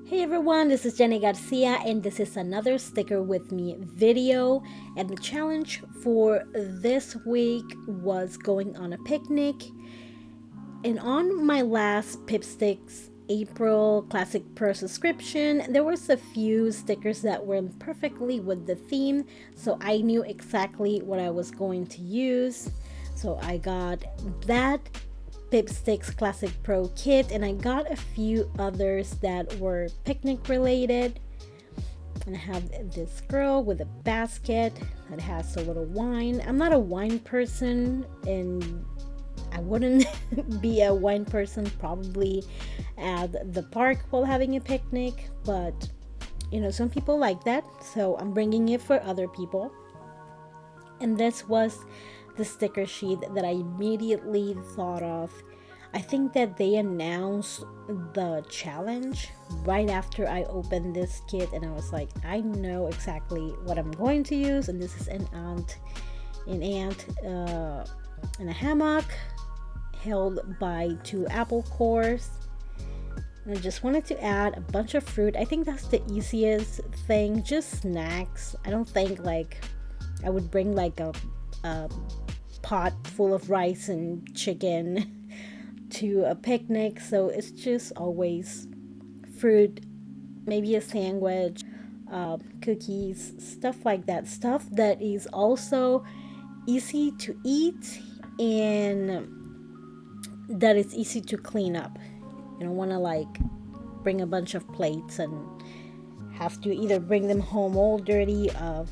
Hey everyone, this is Jenny Garcia, and this is another Sticker With Me video. And the challenge for this week was going on a picnic. And on my last Pipsticks April Classic Pro subscription, there was a few stickers that were perfectly with the theme, so I knew exactly what I was going to use. So I got that Pipsticks Classic Pro kit, and I got a few others that were picnic related. And I have this girl with a basket that has a little wine. I'm not a wine person, and I wouldn't be a wine person probably at the park while having a picnic, but some people like that, so I'm bringing it for other people. And this was the sticker sheet that I immediately thought of. I think that they announced the challenge right after I opened this kit, and I was like, I know exactly what I'm going to use. And this is an ant in a hammock held by two apple cores. And I just wanted to add a bunch of fruit. I think that's the easiest thing, just snacks. I don't think like I would bring like a pot full of rice and chicken to a picnic, so it's just always fruit, maybe a sandwich, cookies, stuff like that. Stuff that is also easy to eat and that is easy to clean up. You don't want to like bring a bunch of plates and have to either bring them home all dirty or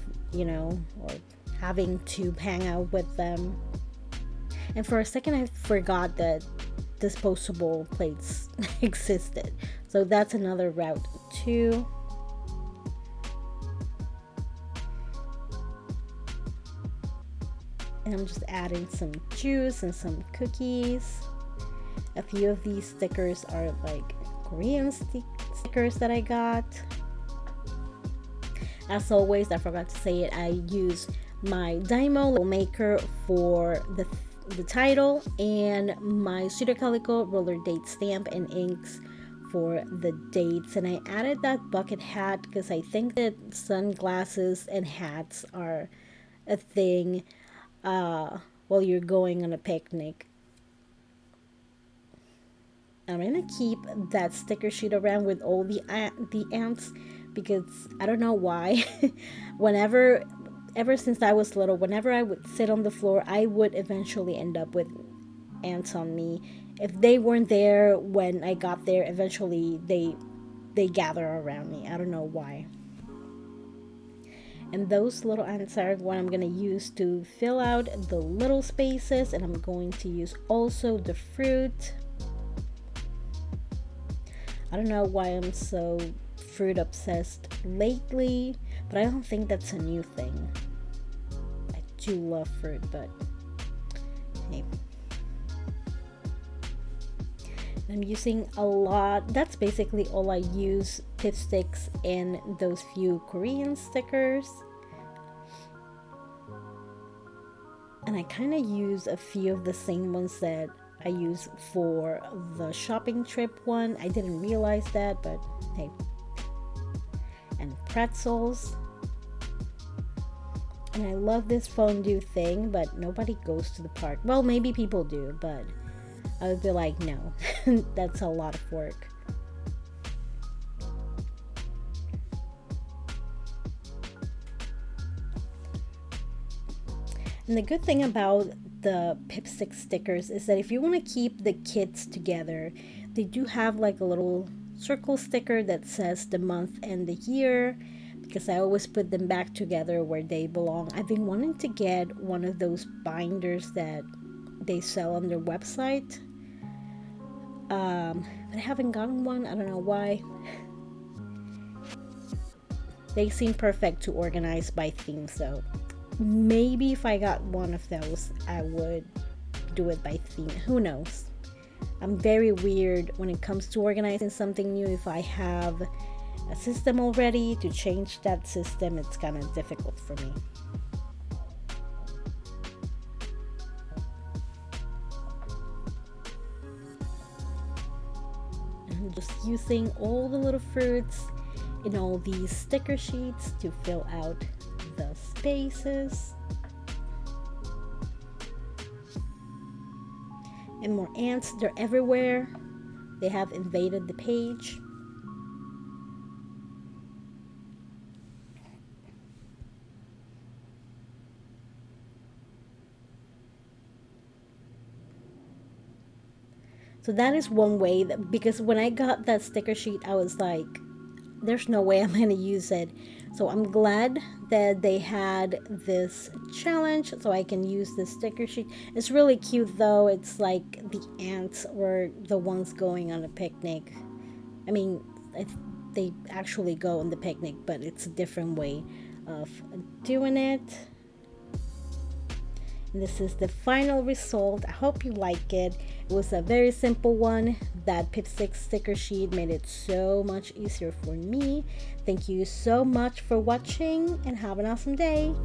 having to hang out with them. And for a second I forgot that disposable plates existed, so that's another route too. And I'm just adding some juice and some cookies. A few of these stickers are like Korean stickers that I got. As always, I forgot to say it, I use my Dymo maker for the title and my Cedar Calico roller date stamp and inks for the dates. And I added that bucket hat because I think that sunglasses and hats are a thing while you're going on a picnic. I'm gonna keep that sticker sheet around with all the ants because I don't know why. Ever since I was little, whenever I would sit on the floor, I would eventually end up with ants on me. If they weren't there when I got there, eventually they gather around me. I don't know why. And those little ants are what I'm going to use to fill out the little spaces, and I'm going to use also the fruit. I don't know why I'm so fruit obsessed lately, but I don't think that's a new thing. I do love fruit, but hey. I'm using a lot. That's basically all I use, Pipsticks and those few Korean stickers. And I kind of use a few of the same ones that I use for the shopping trip one. I didn't realize that, but hey. And pretzels. And I love this fondue thing, but nobody goes to the park. Well, maybe people do, but I would be like, no, that's a lot of work. And the good thing about the Pipstick stickers is that if you want to keep the kids together, they do have like a little circle sticker that says the month and the year, because I always put them back together where they belong. I've been wanting to get one of those binders that they sell on their website, but I haven't gotten one. I don't know why. They seem perfect to organize by theme, so maybe if I got one of those, I would do it by theme. Who knows? I'm very weird when it comes to organizing something new. If I have a system already, to change that system, it's kind of difficult for me. just using all the little fruits in all these sticker sheets to fill out the spaces. And more ants, they're everywhere. They have invaded the page. So that is one way that, because when I got that sticker sheet, I was like, there's no way I'm going to use it. So I'm glad that they had this challenge so I can use this sticker sheet. It's really cute though. It's like the ants were the ones going on a picnic. I mean, they actually go on the picnic, but it's a different way of doing it. And this is the final result. I hope you like it. It was a very simple one. That Pipsticks sticker sheet made it so much easier for me. Thank you so much for watching and have an awesome day.